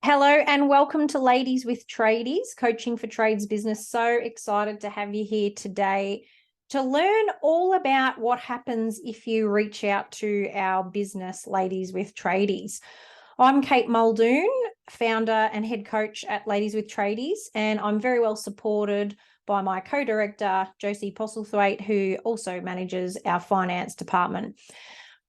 Hello and welcome to Ladies with Tradies, coaching for trades business. So excited to have you here today to learn all about what happens if you reach out to our business, Ladies with Tradies. I'm Kate Muldoon, founder and head coach at Ladies with Tradies, and I'm very well supported by my co-director, Josie Postlethwaite, who also manages our finance department.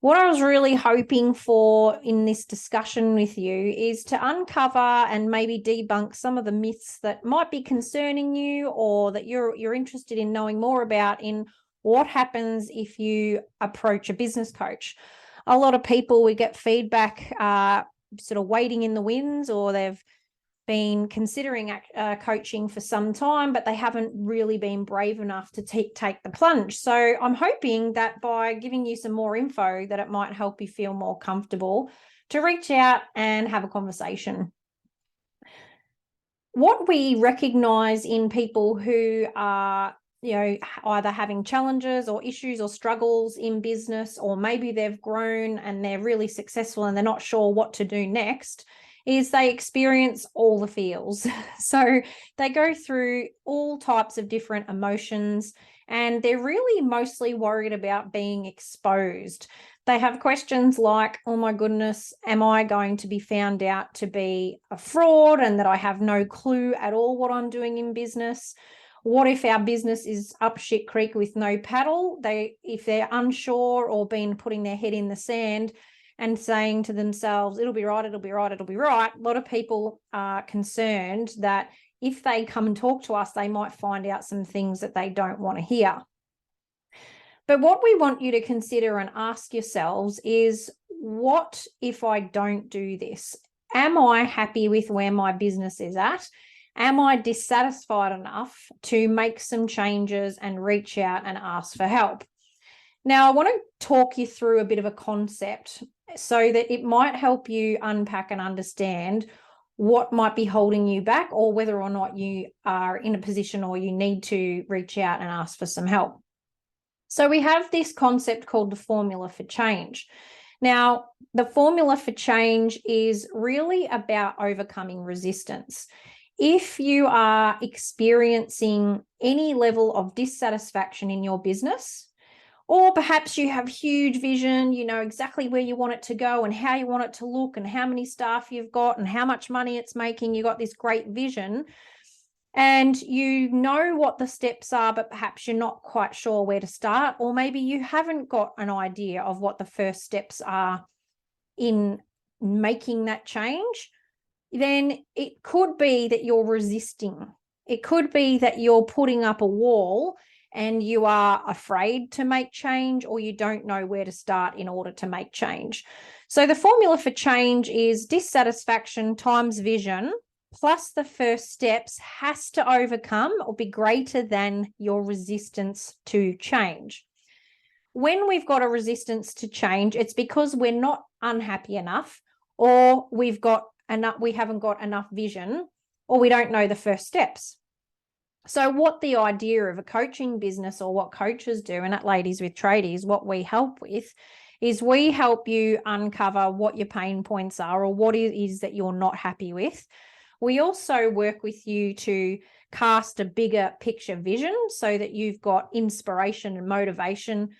What I was really hoping for in this discussion with you is to uncover and maybe debunk some of the myths that might be concerning you or that you're interested in knowing more about in what happens if you approach a business coach. A lot of people, we get feedback sort of waiting in the wings, or they've been considering coaching for some time, but they haven't really been brave enough to take the plunge. So I'm hoping that by giving you some more info that it might help you feel more comfortable to reach out and have a conversation. What we recognize in people who are either having challenges or issues or struggles in business, or maybe they've grown and they're really successful and they're not sure what to do next, is they experience all the feels. So they go through all types of different emotions, and they're really mostly worried about being exposed. They have questions like, oh my goodness, am I going to be found out to be a fraud and that I have no clue at all what I'm doing in business? What if our business is up shit creek with no paddle? If they're unsure or been putting their head in the sand and saying to themselves, it'll be right, it'll be right, it'll be right. A lot of people are concerned that if they come and talk to us, they might find out some things that they don't want to hear. But what we want you to consider and ask yourselves is, what if I don't do this? Am I happy with where my business is at? Am I dissatisfied enough to make some changes and reach out and ask for help? Now, I want to talk you through a bit of a concept so that it might help you unpack and understand what might be holding you back, or whether or not you are in a position or you need to reach out and ask for some help. So we have this concept called the formula for change. Now, the formula for change is really about overcoming resistance. If you are experiencing any level of dissatisfaction in your business, or perhaps you have huge vision, you know exactly where you want it to go and how you want it to look and how many staff you've got and how much money it's making, you've got this great vision, and you know what the steps are, but perhaps you're not quite sure where to start, or maybe you haven't got an idea of what the first steps are in making that change, then it could be that you're resisting. It could be that you're putting up a wall and you are afraid to make change, or you don't know where to start in order to make change. So the formula for change is dissatisfaction times vision plus the first steps has to overcome or be greater than your resistance to change. When we've got a resistance to change, it's because we're not unhappy enough, or we haven't got enough vision, or we don't know the first steps. So what the idea of a coaching business, or what coaches do, and at Ladies with Tradies, what we help with is we help you uncover what your pain points are, or what it is that you're not happy with. We also work with you to cast a bigger picture vision so that you've got inspiration and motivation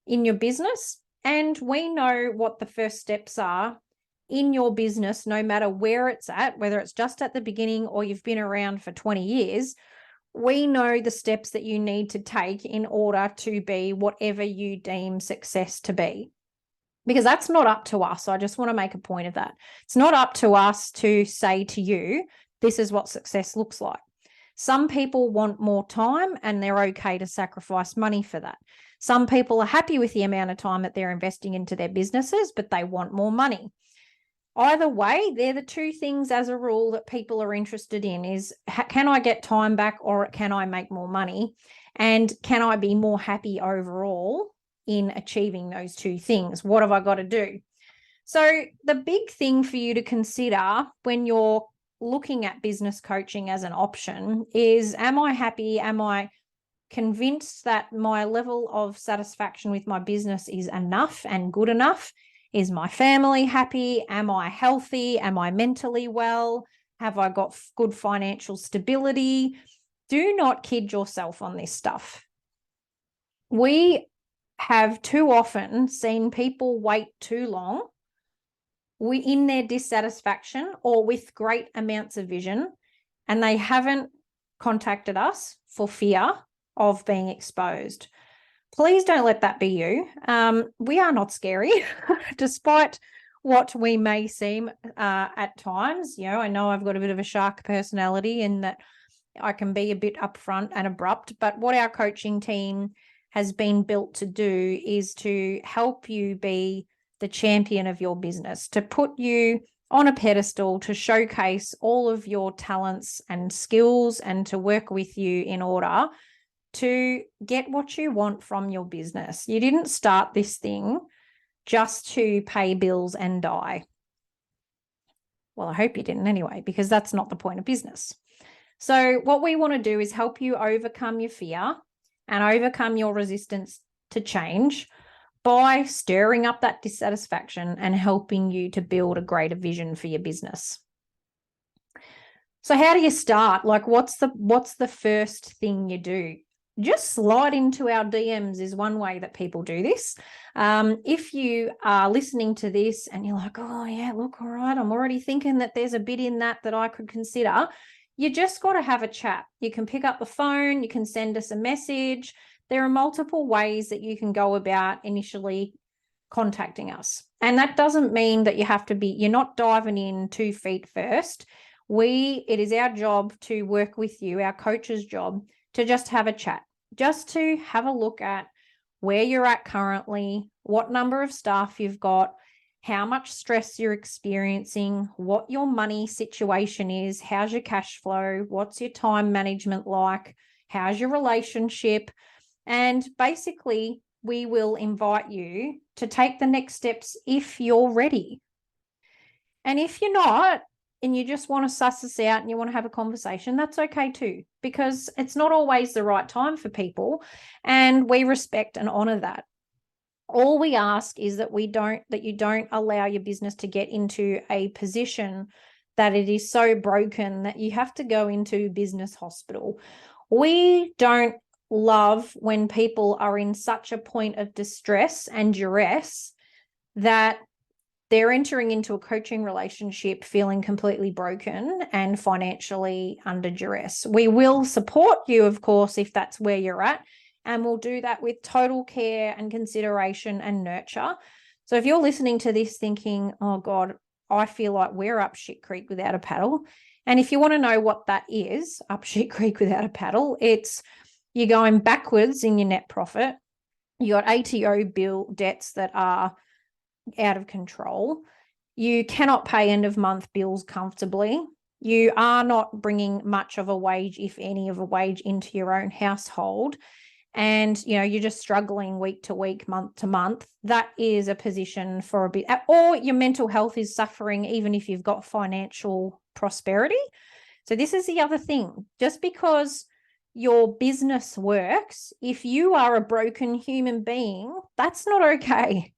in your business. And we know what the first steps are in your business, no matter where it's at, whether it's just at the beginning or you've been around for 20 years. We know the steps that you need to take in order to be whatever you deem success to be, because that's not up to us. So I just want to make a point of that. It's not up to us to say to you, this is what success looks like. Some people want more time and they're okay to sacrifice money for that. Some people are happy with the amount of time that they're investing into their businesses, but they want more money. Either way, they're the two things as a rule that people are interested in is, can I get time back, or can I make more money? And can I be more happy overall in achieving those two things? What have I got to do? So the big thing for you to consider when you're looking at business coaching as an option is, am I happy? Am I convinced that my level of satisfaction with my business is enough and good enough? Is my family happy? Am I healthy? Am I mentally well? Have I got good financial stability? Do not kid yourself on this stuff. We have too often seen people wait too long in their dissatisfaction or with great amounts of vision, and they haven't contacted us for fear of being exposed. Please don't let that be you. We are not scary, despite what we may seem at times. I know I've got a bit of a shark personality in that I can be a bit upfront and abrupt, but what our coaching team has been built to do is to help you be the champion of your business, to put you on a pedestal, to showcase all of your talents and skills, and to work with you in order to get what you want from your business. You didn't start this thing just to pay bills and die. Well, I hope you didn't anyway, because that's not the point of business. So what we want to do is help you overcome your fear and overcome your resistance to change by stirring up that dissatisfaction and helping you to build a greater vision for your business. So how do you start? Like, what's the first thing you do? Just slide into our DMs is one way that people do this. If you are listening to this and you're like, oh yeah, look, all right, I'm already thinking that there's a bit in that I could consider. You just got to have a chat. You can pick up the phone, you can send us a message. There are multiple ways that you can go about initially contacting us. And that doesn't mean that you're not diving in 2 feet first. It is our job to work with you, our coach's job, to just have a chat, just to have a look at where you're at currently, what number of staff you've got, how much stress you're experiencing, what your money situation is, how's your cash flow, what's your time management like, how's your relationship. And basically, we will invite you to take the next steps if you're ready. And if you're not, and you just want to suss us out and you want to have a conversation, that's okay too, because it's not always the right time for people, and we respect and honor that. All we ask is that you don't allow your business to get into a position that it is so broken that you have to go into business hospital. We don't love when people are in such a point of distress and duress that they're entering into a coaching relationship feeling completely broken and financially under duress. We will support you, of course, if that's where you're at, and we'll do that with total care and consideration and nurture. So if you're listening to this thinking, oh God, I feel like we're up shit creek without a paddle, and if you want to know what that is, up shit creek without a paddle, it's you're going backwards in your net profit. You got ATO bill debts that are out of control. You cannot pay end of month bills comfortably. You are not bringing much of a wage, if any of a wage, into your own household. And, you're just struggling week to week, month to month. That is a position for a bit, or your mental health is suffering, even if you've got financial prosperity. So this is the other thing. Just because your business works, if you are a broken human being, that's not okay,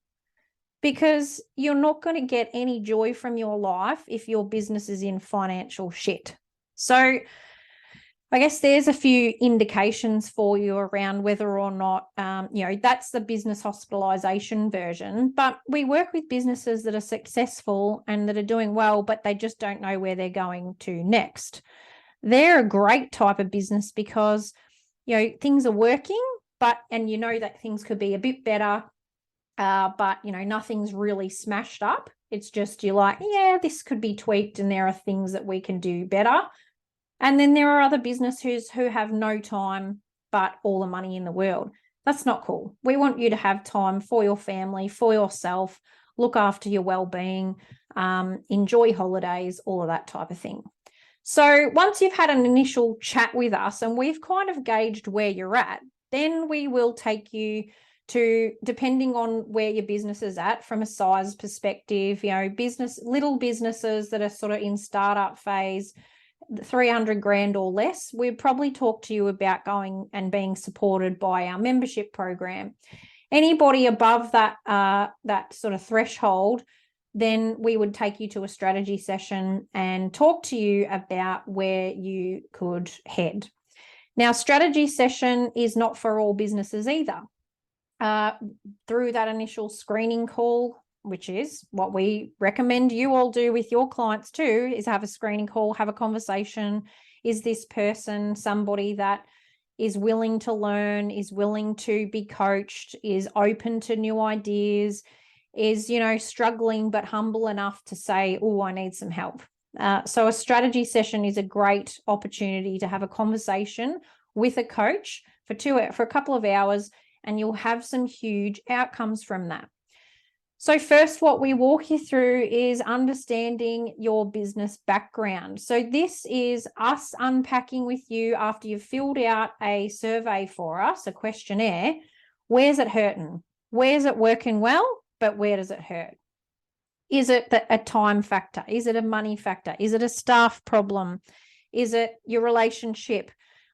because you're not going to get any joy from your life if your business is in financial shit. So I guess there's a few indications for you around whether or not, that's the business hospitalization version. But we work with businesses that are successful and that are doing well, but they just don't know where they're going to next. They're a great type of business because, things are working, and that things could be a bit better, but, nothing's really smashed up. It's just you're like, yeah, this could be tweaked and there are things that we can do better. And then there are other businesses who have no time but all the money in the world. That's not cool. We want you to have time for your family, for yourself, look after your well-being, enjoy holidays, all of that type of thing. So once you've had an initial chat with us and we've kind of gauged where you're at, then we will take you to, depending on where your business is at from a size perspective, little businesses that are sort of in startup phase, 300 grand or less, we'd probably talk to you about going and being supported by our membership program. Anybody above that that sort of threshold, then we would take you to a strategy session and talk to you about where you could head. Now, strategy session is not for all businesses either. Through that initial screening call, which is what we recommend you all do with your clients too, is have a screening call, have a conversation. Is this person somebody that is willing to learn, is willing to be coached, is open to new ideas, is, struggling but humble enough to say, oh, I need some help. So a strategy session is a great opportunity to have a conversation with a coach for a couple of hours, and you'll have some huge outcomes from that. So first, what we walk you through is understanding your business background. So this is us unpacking with you after you've filled out a survey for us, a questionnaire. Where's it hurting? Where's it working well, but where does it hurt? Is it a time factor? Is it a money factor? Is it a staff problem? Is it your relationship?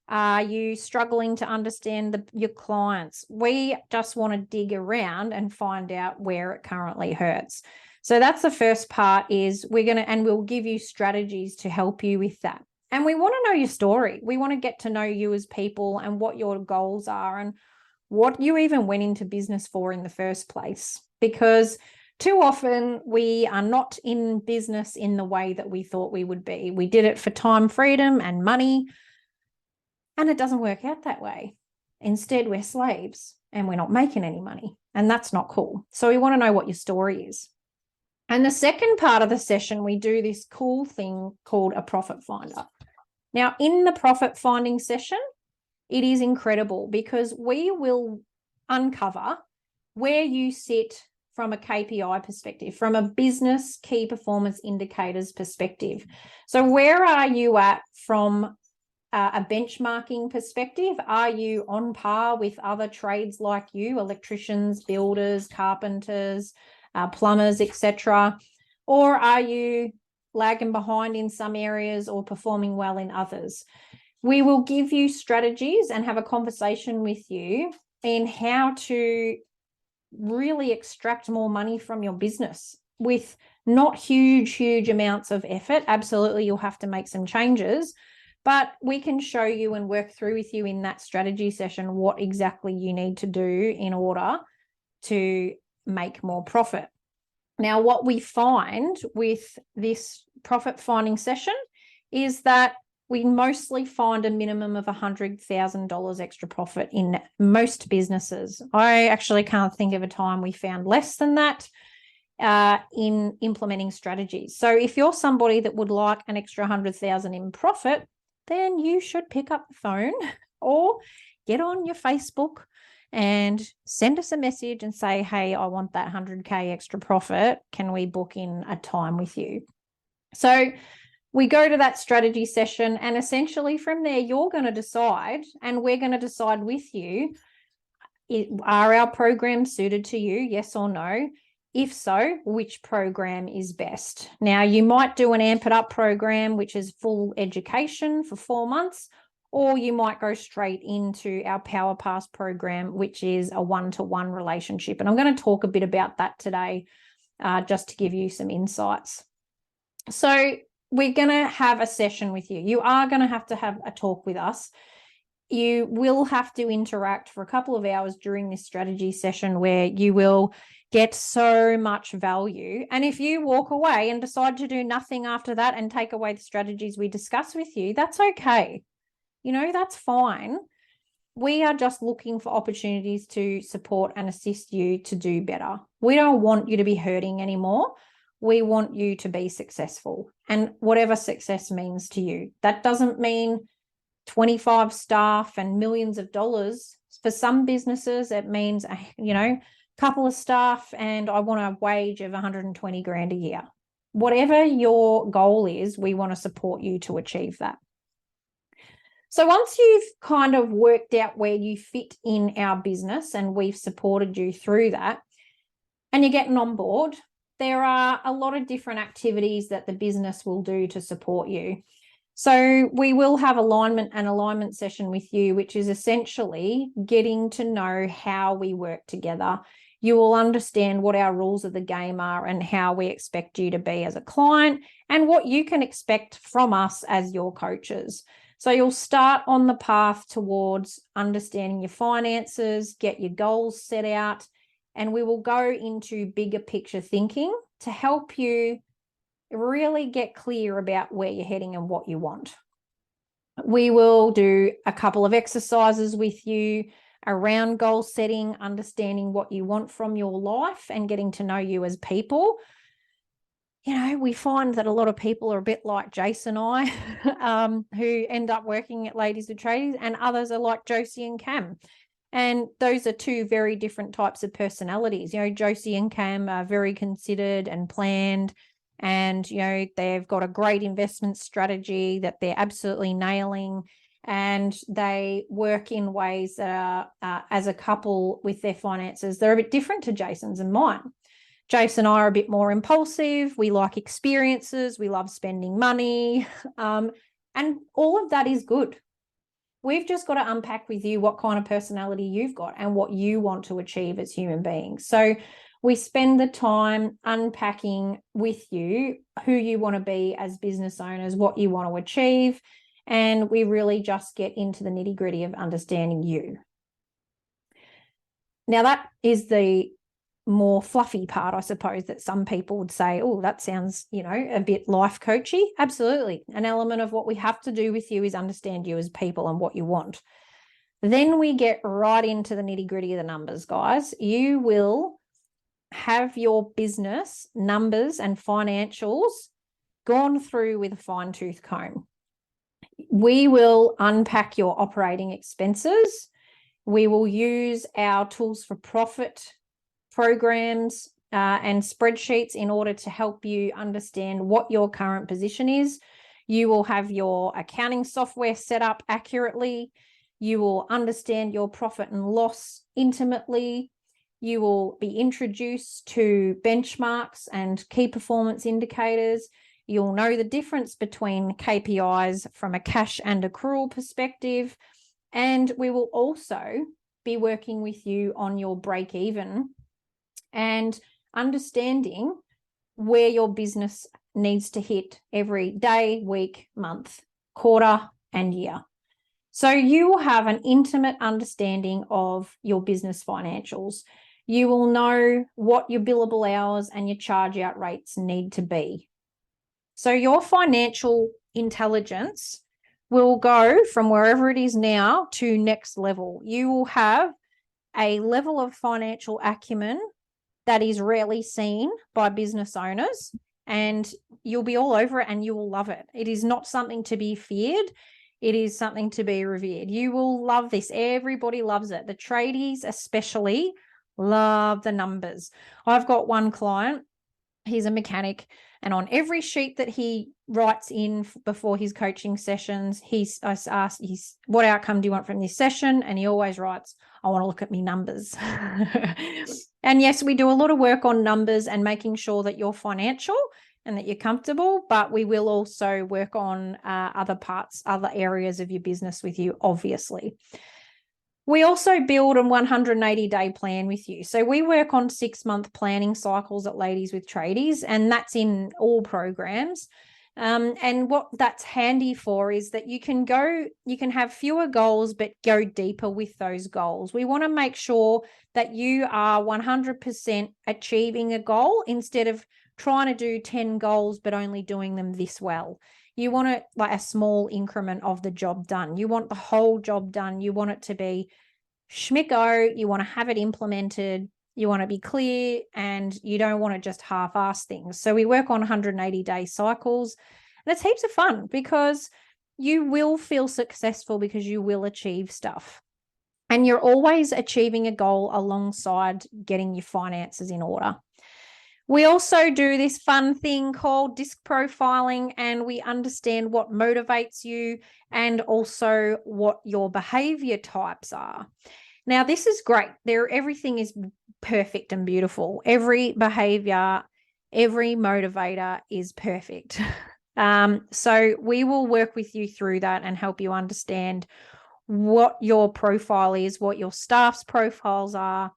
Are you struggling to understand your clients? We just want to dig around and find out where it currently hurts. So that's the first part, is we'll give you strategies to help you with that. And we want to know your story. We want to get to know you as people and what your goals are and what you even went into business for in the first place. Because too often we are not in business in the way that we thought we would be. We did it for time, freedom, and money. And it doesn't work out that way. Instead, we're slaves and we're not making any money. And that's not cool. So we want to know what your story is. And the second part of the session, we do this cool thing called a profit finder. Now, in the profit finding session, it is incredible because we will uncover where you sit from a KPI perspective, from a business key performance indicators perspective. So where are you at from a benchmarking perspective? Are you on par with other trades like you, electricians, builders, carpenters, plumbers, etc.? Or are you lagging behind in some areas or performing well in others? We will give you strategies and have a conversation with you in how to really extract more money from your business with not huge amounts of effort. Absolutely, you'll have to make some changes, but we can show you and work through with you in that strategy session what exactly you need to do in order to make more profit. Now, what we find with this profit finding session is that we mostly find a minimum of $100,000 extra profit in most businesses. I actually can't think of a time we found less than that in implementing strategies. So if you're somebody that would like an extra 100,000 in profit, then you should pick up the phone or get on your Facebook and send us a message and say, hey, I want that 100K extra profit. Can we book in a time with you? So we go to that strategy session, and essentially from there, you're going to decide, and we're going to decide with you, are our programs suited to you, yes or no? If so, which program is best? Now, you might do an Amp It Up program, which is full education for 4 months, or you might go straight into our Power Pass program, which is a one-to-one relationship. And I'm going to talk a bit about that today, just to give you some insights. So we're going to have a session with you. You are going to have a talk with us. You will have to interact for a couple of hours during this strategy session where you will get so much value. And if you walk away and decide to do nothing after that and take away the strategies we discuss with you, that's okay. That's fine. We are just looking for opportunities to support and assist you to do better. We don't want you to be hurting anymore. We want you to be successful, and whatever success means to you. That doesn't mean 25 staff and millions of dollars. For some businesses, it means, a couple of staff and I want a wage of 120 grand a year. Whatever your goal is, we want to support you to achieve that. So once you've kind of worked out where you fit in our business and we've supported you through that and you're getting on board, there are a lot of different activities that the business will do to support you. So we will have an alignment session with you, which is essentially getting to know how we work together. You will understand what our rules of the game are and how we expect you to be as a client and what you can expect from us as your coaches. So you'll start on the path towards understanding your finances, get your goals set out, and we will go into bigger picture thinking to help you really get clear about where you're heading and what you want. We will do a couple of exercises with you around goal setting, understanding what you want from your life and getting to know you as people. We find that a lot of people are a bit like Jason and I, who end up working at Ladies with Tradies, and others are like Josie and Cam. And those are two very different types of personalities. Josie and Cam are very considered and planned, and, they've got a great investment strategy that they're absolutely nailing, and they work in ways that are, as a couple with their finances, they're a bit different to Jason's and mine. Jason and I are a bit more impulsive. We like experiences. We love spending money. And all of that is good. We've just got to unpack with you what kind of personality you've got and what you want to achieve as human beings. So we spend the time unpacking with you who you want to be as business owners, what you want to achieve, and we really just get into the nitty-gritty of understanding you. Now, that is the more fluffy part, I suppose, that some people would say, oh, that sounds, a bit life coachy. Absolutely. An element of what we have to do with you is understand you as people and what you want. Then we get right into the nitty-gritty of the numbers, guys. You will have your business numbers and financials gone through with a fine-tooth comb. We will unpack your operating expenses. We will use our tools for profit programs and spreadsheets in order to help you understand what your current position is. You will have your accounting software set up accurately. You will understand your profit and loss intimately. You will be introduced to benchmarks and key performance indicators. You'll know the difference between KPIs from a cash and accrual perspective. And we will also be working with you on your break even and understanding where your business needs to hit every day, week, month, quarter, and year. So you will have an intimate understanding of your business financials. You will know what your billable hours and your charge out rates need to be. So your financial intelligence will go from wherever it is now to next level. You will have a level of financial acumen that is rarely seen by business owners, and you'll be all over it and you will love it. It is not something to be feared. It is something to be revered. You will love this. Everybody loves it. The tradies especially love the numbers. I've got one client, he's a mechanic, and on every sheet that he writes in before his coaching sessions, I ask, what outcome do you want from this session? And he always writes, I want to look at me numbers. And yes, we do a lot of work on numbers and making sure that you're financial and that you're comfortable, but we will also work on other areas of your business with you, obviously. We also build a 180-day plan with you. So we work on 6-month planning cycles at Ladies with Tradies, and that's in all programs. And what that's handy for is that you can have fewer goals, but go deeper with those goals. We want to make sure that you are 100% achieving a goal instead of trying to do 10 goals, but only doing them this well. You want it like a small increment of the job done. You want the whole job done. You want it to be schmicko. You want to have it implemented. You want to be clear, and you don't want to just half-ass things. So we work on 180-day cycles, and it's heaps of fun because you will feel successful because you will achieve stuff. And you're always achieving a goal alongside getting your finances in order. We also do this fun thing called disc profiling, and we understand what motivates you and also what your behavior types are. Now, this is great. Everything is perfect and beautiful. Every behavior, every motivator is perfect. So we will work with you through that and help you understand what your profile is, what your staff's profiles are,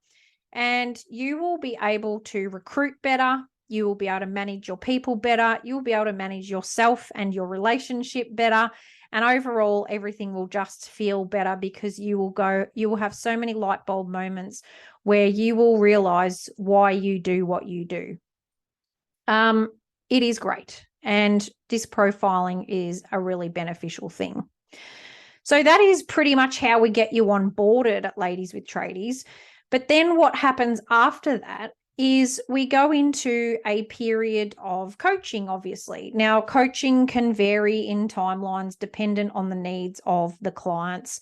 and you will be able to recruit better. You will be able to manage your people better. You'll be able to manage yourself and your relationship better. And overall, everything will just feel better because you will have so many light bulb moments where you will realize why you do what you do. It is great. And this profiling is a really beneficial thing. So that is pretty much how we get you onboarded at Ladies with Tradies. But then what happens after that is we go into a period of coaching, obviously. Now, coaching can vary in timelines dependent on the needs of the clients.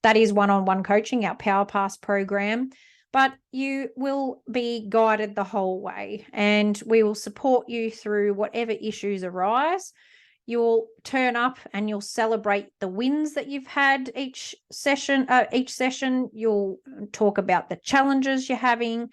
That is one-on-one coaching, our Power Pass program. But you will be guided the whole way, and we will support you through whatever issues arise. You'll turn up and you'll celebrate the wins that you've had each session. You'll talk about the challenges you're having.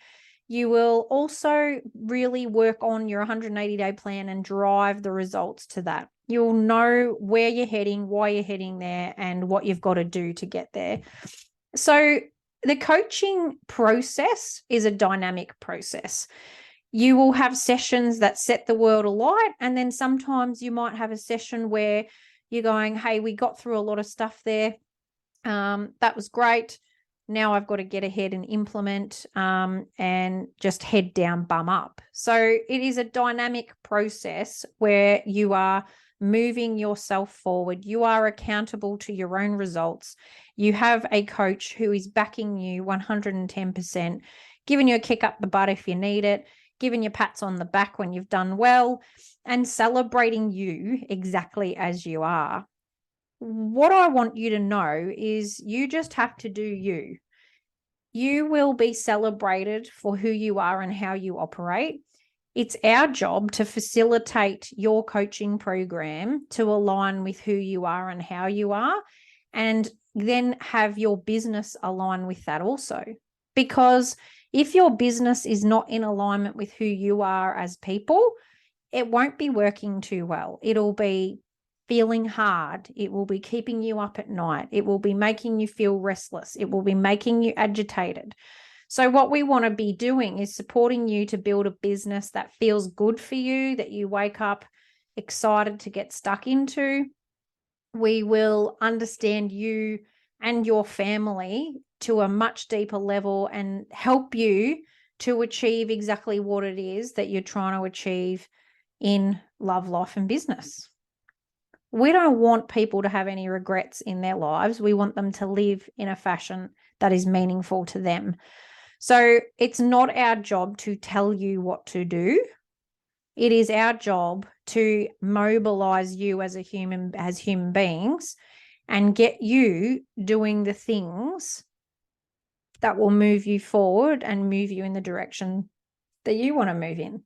You will also really work on your 180-day plan and drive the results to that. You'll know where you're heading, why you're heading there, and what you've got to do to get there. So the coaching process is a dynamic process. You will have sessions that set the world alight, and then sometimes you might have a session where you're going, hey, we got through a lot of stuff there. That was great. Now I've got to get ahead and implement and just head down, bum up. So it is a dynamic process where you are moving yourself forward. You are accountable to your own results. You have a coach who is backing you 110%, giving you a kick up the butt if you need it, giving you pats on the back when you've done well, and celebrating you exactly as you are. What I want you to know is you just have to do you. You will be celebrated for who you are and how you operate. It's our job to facilitate your coaching program to align with who you are and how you are, and then have your business align with that also. Because if your business is not in alignment with who you are as people, it won't be working too well. It'll be feeling hard. It will be keeping you up at night. It will be making you feel restless. It will be making you agitated. So what we want to be doing is supporting you to build a business that feels good for you, that you wake up excited to get stuck into. We will understand you and your family to a much deeper level and help you to achieve exactly what it is that you're trying to achieve in love, life, and business. We don't want people to have any regrets in their lives. We want them to live in a fashion that is meaningful to them. So it's not our job to tell you what to do. It is our job to mobilize you as human beings and get you doing the things that will move you forward and move you in the direction that you want to move in.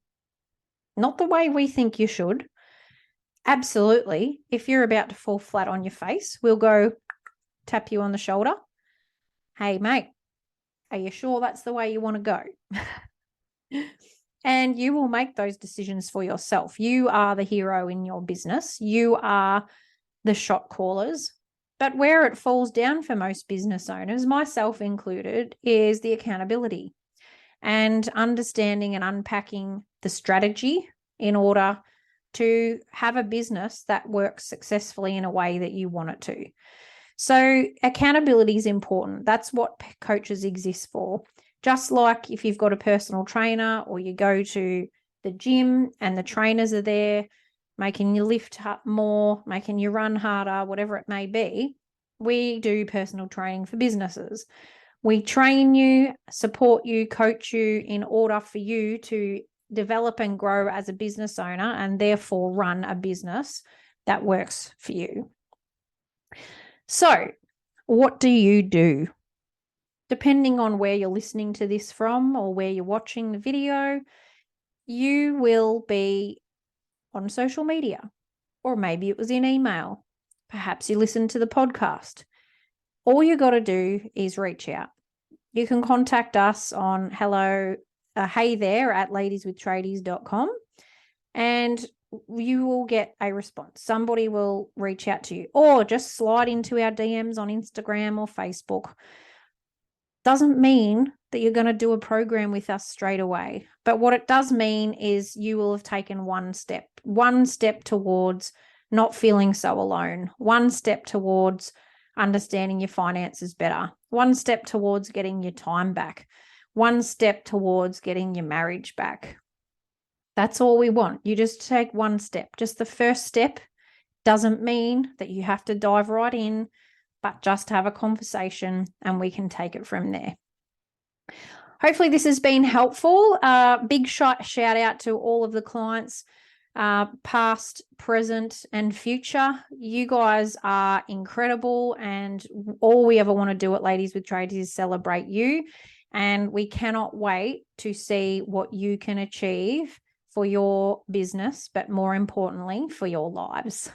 Not the way we think you should. Absolutely. If you're about to fall flat on your face, we'll go tap you on the shoulder. Hey, mate, are you sure that's the way you want to go? And you will make those decisions for yourself. You are the hero in your business. You are the shot callers. But where it falls down for most business owners, myself included, is the accountability and understanding and unpacking the strategy in order to have a business that works successfully in a way that you want it to. So accountability is important. That's what coaches exist for. Just like if you've got a personal trainer or you go to the gym and the trainers are there making you lift up more, making you run harder, whatever it may be, we do personal training for businesses. We train you, support you, coach you in order for you to develop and grow as a business owner and therefore run a business that works for you. So, what do you do? Depending on where you're listening to this from or where you're watching the video, you will be on social media, or maybe it was in email. Perhaps you listened to the podcast. All you got to do is reach out. You can contact us on hey there at ladieswithtradies.com, and you will get a response. Somebody will reach out to you, or just slide into our DMs on Instagram or Facebook. Doesn't mean that you're going to do a program with us straight away. But what it does mean is you will have taken one step towards not feeling so alone, one step towards understanding your finances better, one step towards getting your time back, one step towards getting your marriage back. That's all we want. You just take one step. Just the first step doesn't mean that you have to dive right in, but just have a conversation and we can take it from there. Hopefully this has been helpful. Big shout out to all of the clients, past, present, and future. You guys are incredible, and all we ever want to do at Ladies with Tradies is celebrate you, and we cannot wait to see what you can achieve for your business, but more importantly, for your lives.